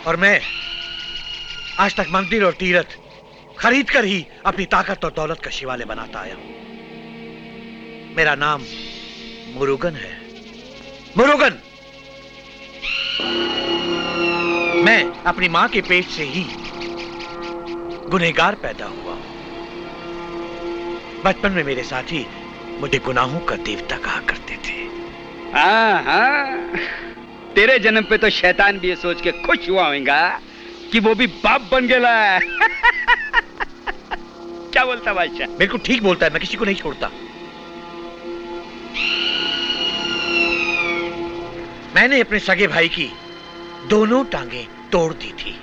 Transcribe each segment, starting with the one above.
और मैं आज तक मंदिर और तीर्थ खरीद कर ही अपनी ताकत और दौलत का शिवालय बनाता आया हूं। मेरा नाम मुरुगन है, मुरुगन। मैं अपनी मां के पेट से ही गुनहगार पैदा हुआ हूं। बचपन में मेरे साथी मुझे गुनाहों का देवता कहा करते थे। हाँ हाँ, तेरे जन्म पे तो शैतान भी ये सोच के खुश हुआ होगा कि वो भी बाप बन गया। क्या बोलता बादशाह? बिल्कुल ठीक बोलता है, मैं किसी को नहीं छोड़ता। मैंने अपने सगे भाई की दोनों टांगें तोड़ दी थी।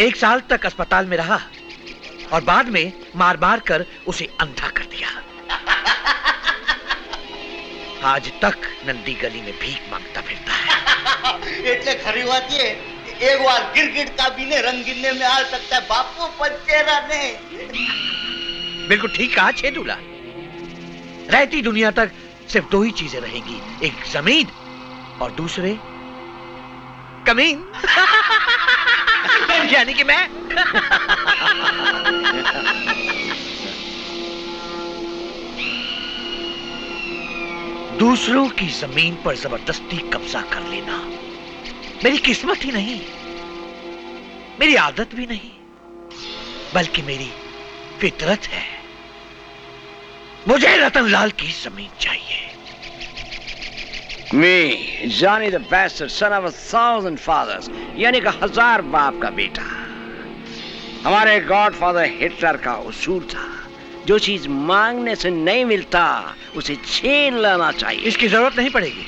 1 साल तक अस्पताल में रहा और बाद में मार मार कर उसे अंधा कर दिया। आज तक नंदी गली में भीख मांगता फिरता है। એટલે ખરી વાત એ એક વાર गिरगिट का भी ने रंग गिरने में आ सकता है बापू, पर तेरा नहीं। बिल्कुल ठीक कहा छेदुला। रहती दुनिया तक सिर्फ 2 ही चीजें रहेंगी, एक जमीन और दूसरे कमीन। यानी कि मैं। दूसरों की जमीन पर जबरदस्ती कब्जा कर लेना मेरी किस्मत ही नहीं, मेरी आदत भी नहीं, बल्कि मेरी फितरत है। मुझे रतनलाल की जमीन चाहिए। Me, Johnny the bastard, son of 1,000 fathers, यानी कि 1000 बाप का बेटा। हमारे गॉडफादर हिटलर का उसूल था, जो चीज मांगने से नहीं मिलता उसे छीन लेना चाहिए। इसकी जरूरत नहीं पड़ेगी।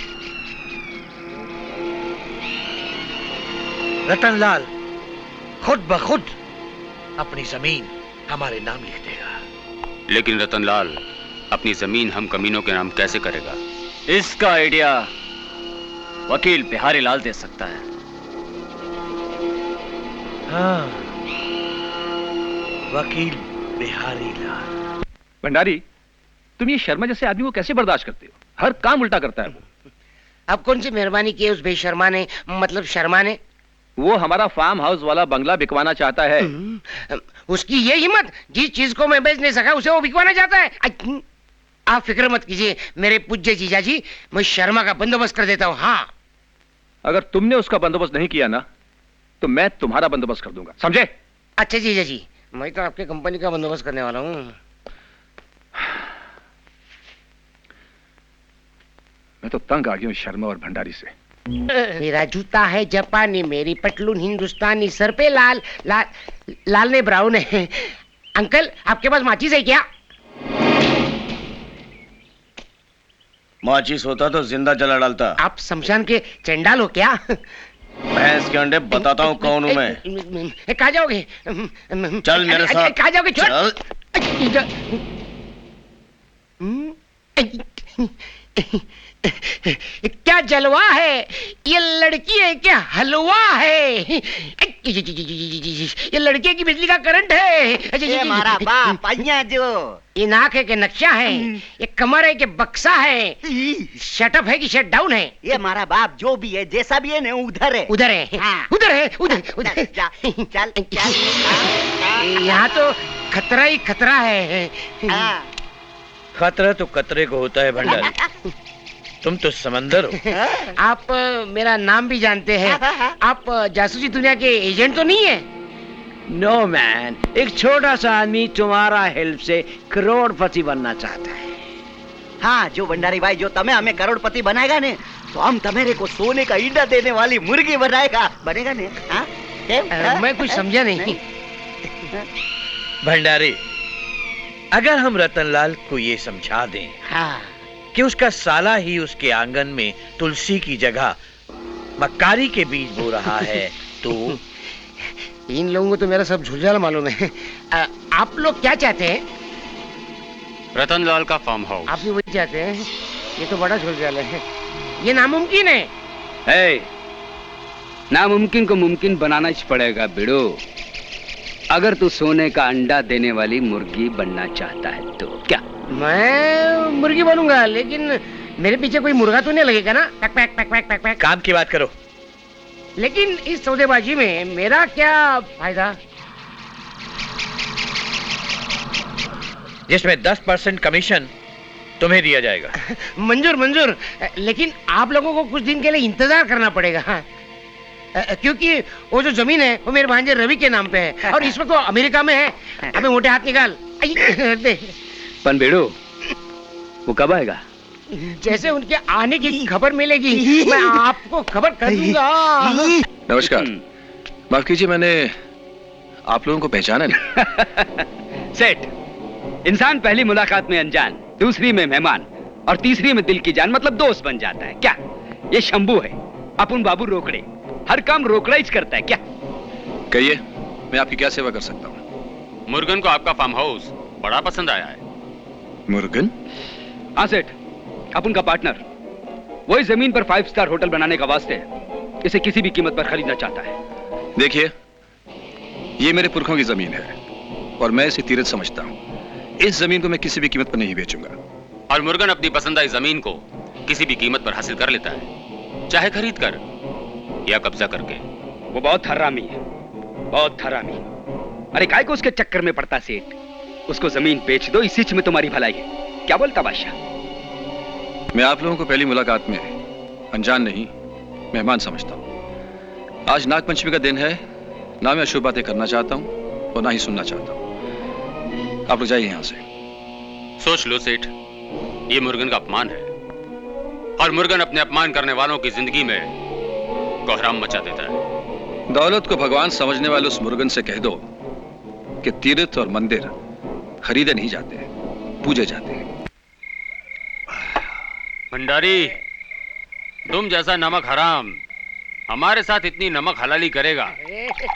रतनलाल खुद ब खुद अपनी जमीन हमारे नाम लिख देगा। लेकिन रतनलाल अपनी जमीन हम कमीनों के नाम कैसे करेगा? इसका आइडिया वकील बिहारी लाल दे सकता है। हाँ, वकील बिहारी लाल। भंडारी, तुम ये शर्मा जैसे आदमी को कैसे बर्दाश्त करते हो? हर काम उल्टा करता है वो। अब कौन सी मेहरबानी की है उस बेशर्मा ने, मतलब शर्मा ने? वो हमारा फार्म हाउस वाला बंगला बिकवाना चाहता है। उसकी ये हिम्मत, जिस चीज को मैं बेच नहीं सका उसे वो बिकवाना चाहता है। आप फिक्र मत कीजिए मेरे पूज्य जीजा जी, मैं शर्मा का बंदोबस्त कर देता हूँ। हाँ, अगर तुमने उसका बंदोबस्त नहीं किया ना, तो मैं तुम्हारा बंदोबस्त कर दूंगा, समझे? अच्छा जीजा जी, मैं तो आपके कंपनी का बंदोबस्त करने वाला हूँ। मैं तो तंग आ गया हूँ शर्मा और भंडारी से। मेरा जूता है जापानी, मेरी पटलून हिंदुस्तानी, सर पे लाल लाल लाल ने ब्राउन है। अंकल, आपके पास माचिस है क्या? माचिस होता तो जिंदा जला डालता। आप शमशान के चंडाल हो क्या? भैंस के अंडे बताता हूँ कौन हूँ मैं। कहाँ जाओगे? चल मेरे साथ। कहाँ जाओगे? चल। क्या जलवा है? ये लड़की है क्या हलवा है? ये लड़के की बिजली का करंट है। ये मारा बाप अइया जो। ये नाक है कि नक्शा है? ये कमर है कि बक्सा है? शटअप है कि शट डाउन है? ये मारा बाप जो भी है, जैसा भी है ना, उधर है। उधर है। हाँ। उधर है, उधर उधर। चल चल। यहाँ तो खतरा ही खतरा है। खतरा तो कतरे को होता है भंडारी। तुम तो समंदर हो। आप मेरा नाम भी जानते हैं। आप जासूसी दुनिया के एजेंट तो नहीं है? नो मैन, एक छोटा सा आदमी तुम्हारा हेल्प से करोड़पति बनना चाहता है। हाँ, जो भंडारी भाई, जो तमें हमें करोड़पति बनाएगा ने, तो हम तुम्हारे को सोने का ईंडा देने वाली मुर्गी बनाएगा, बनेगा ने? हाँ? मैं कुछ समझा नहीं। भंडारी, अगर हम रतनलाल को ये समझा दें हाँ, कि उसका साला ही उसके आंगन में तुलसी की जगह मक्कारी के बीज बो रहा है, तो इन लोगों को तो मेरा सब झुलझाल मालूम है। आप लोग क्या चाहते हैं? रतनलाल का फार्म हाउस। आप भी वही चाहते हैं? ये तो बड़ा झुलझाल है, ये नामुमकिन है। है, नामुमकिन को मुमकिन बनाना ही पड़ेगा बिड़ो। अगर तू सोने का अंडा देने वाली मुर्गी बनना चाहता है तो क्या? मैं मुर्गी बनूंगा, लेकिन मेरे पीछे कोई मुर्गा तो नहीं लगेगा ना? Pack pack pack pack pack pack. काम की बात करो। लेकिन इस सौदेबाजी में मेरा क्या फायदा? जिसमें 10% कमीशन तुम्हें दिया जाएगा। मंजूर मंजूर, लेकिन आप लोगों को कुछ दिन के लिए इंतजार करना पड़ेगा। हाँ। क्योंकि वो जो जमीन है वो मेरे भांजे रवि के नाम पे है और इस वक्त वो अमेरिका में है। अबे मोटे हाथ निकाल। दे। पन बेड़ो, वो कब आएगा? जैसे उनके आने की खबर मिलेगी मैं आपको खबर कर दूंगा। नमस्कार, माफ कीजिए, मैंने आप लोगों को पहचाना नहीं। सेठ, इंसान पहली मुलाकात में अनजान, दूसरी में मेहमान और तीसरी में दिल की जान मतलब दोस्त बन जाता है। क्या ये शंभू है? अपन बाबू रोकड़े, हर काम रोकड़ा ही करता है क्या? कहिए, मैं आपकी क्या सेवा कर सकता हूँ? मुर्गन को आपका फार्म हाउस बड़ा पसंद आया है। मुर्गन? हाँ सेठ, अपन का पार्टनर वही जमीन पर 5 स्टार होटल बनाने का वास्ते इसे किसी भी कीमत पर खरीदना चाहता है। देखिए, ये मेरे पुरखों की जमीन है और मैं इसे तीरथ समझता हूँ। इस जमीन को मैं किसी भी कीमत पर नहीं बेचूंगा। और मुर्गन अपनी पसंद आई जमीन को किसी भी कीमत पर हासिल कर लेता है, चाहे खरीद कर या कब्जा करके। वो बहुत हरामी है, बहुत हरामी। अरे काय को उसके चक्कर में पड़ता सेठ? उसको जमीन बेच दो, इसी में तुम्हारी भलाई है। क्या बोलता बादशाह? मैं आप लोगों को पहली मुलाकात में अनजान नहीं, मेहमान समझता हूँ। आज नागपंचमी का दिन है, ना मैं अशुभ बातें करना चाहता हूँ और ना ही सुनना चाहता हूँ। आप लोग जाइए यहाँ से। सोच लो सेठ, ये मुर्गन का अपमान है और मुर्गन अपने अपमान करने वालों की जिंदगी में कोहराम मचा देता है। दौलत को भगवान समझने वाले उस मुर्गन से कह दो कि तीर्थ और मंदिर खरीदे नहीं जाते, पूजे जाते हैं। भंडारी, तुम जैसा नमक हराम हमारे साथ इतनी नमक हलाली करेगा,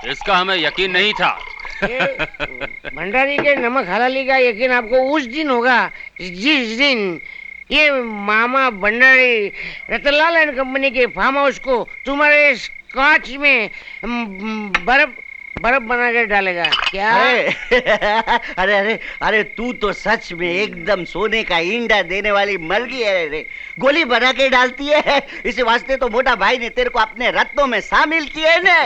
इसका हमें यकीन नहीं था। भंडारी के नमक हलाली का यकीन आपको उस दिन होगा जिस दिन ये मामा भंडारी रतनलाल एंड कंपनी के फार्म हाउस को तुम्हारे स्कॉच में बर्फ बना के डालेगा। क्या? अरे अरे अरे तू तो सच में एकदम सोने का इंडा देने वाली मलगी है रे। गोली बना के डालती है, इस वास्ते तो मोटा भाई ने तेरे को अपने रत्नों में शामिल किए ने।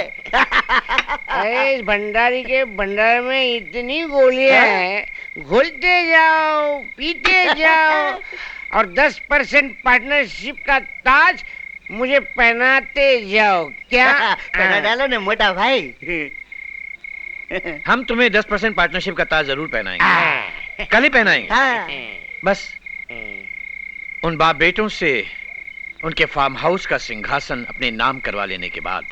अरे भंडारी के भंडार में इतनी गोलियां हैं, घुलते जाओ, पीते जाओ और 10% पार्टनरशिप का ताज मुझे पहनाते जाओ। क्या? पहना डालो ने मोटा भाई। हम तुम्हें 10% पार्टनरशिप का ताज जरूर पहनाएंगे, कल ही पहनाएंगे। बस उन बाप बेटों से उनके फार्म हाउस का सिंहासन अपने नाम करवा लेने के बाद।